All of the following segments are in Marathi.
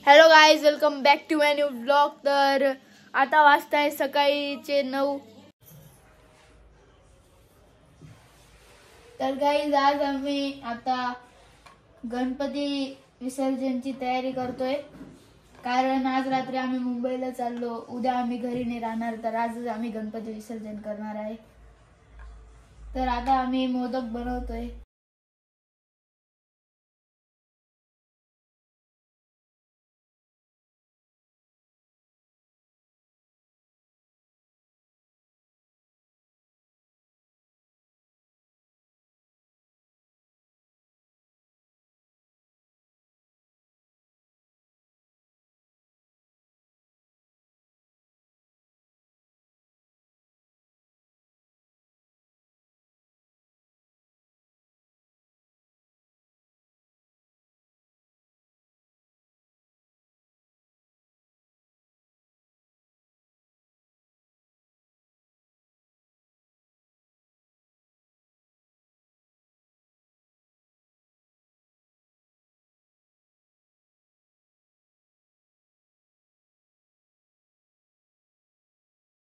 Hello guys, welcome back to my new blog. तर आता वाजताय सकाळीचे 9। तर गाईज आज आम्ही आता गणपती विसर्जनची तयारी करतोय, कारण आज रात्री आम्ही मुंबईला चाललो, उद्या आम्ही घरी नाही राहणार, तर आजच आम्ही गणपती विसर्जन करणार आहे। तर आता आम्ही मोदक बनवतोय।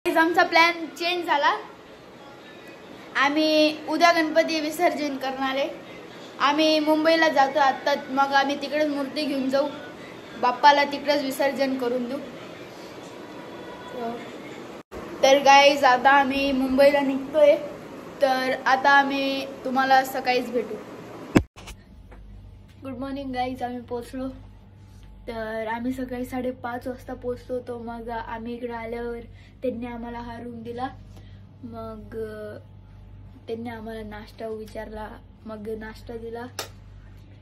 आमचा प्लॅन चेंज झाला। आम्ही उद्या गणपती विसर्जन करणार आहे। आम्ही मुंबईला जातो आता, मग आम्ही तिकडेच मूर्ती घेऊन जाऊ, बाप्पाला तिकडेच विसर्जन करून देऊ। तर गाईज आता आम्ही मुंबईला निघतोय, तर आता आम्ही तुम्हाला सकाळीच भेटू। गुड मॉर्निंग गाईज, आम्ही पोहोचलो। तर आम्ही सकाळी 5:30 वाजता पोहोचलो होतो। मग आम्ही इकडे आल्यावर त्यांनी आम्हाला हा रूम दिला, मग त्यांनी आम्हाला नाश्ता विचारला, मग नाश्ता दिला।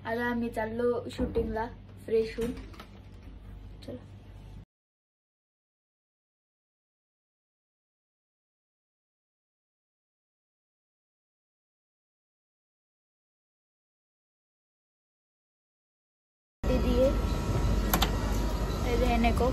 आता आम्ही चाललो शूटिंगला फ्रेश होऊन। चला दिए रहने को।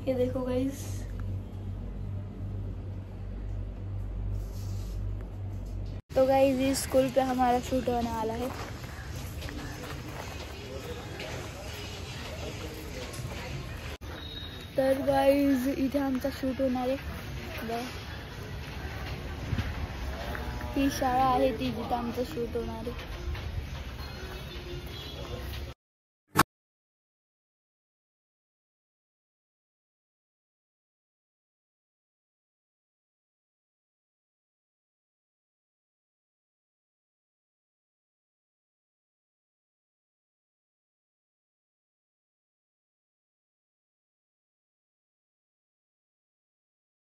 ये देखो गाइस, तो गाइस इस स्कूल पे हमारा शूट होने वाला है। तर गाइस इथे आमचा शूट होणार आहे। ही शाळा आहे ती जिथे आमचं शूट होणार आहे।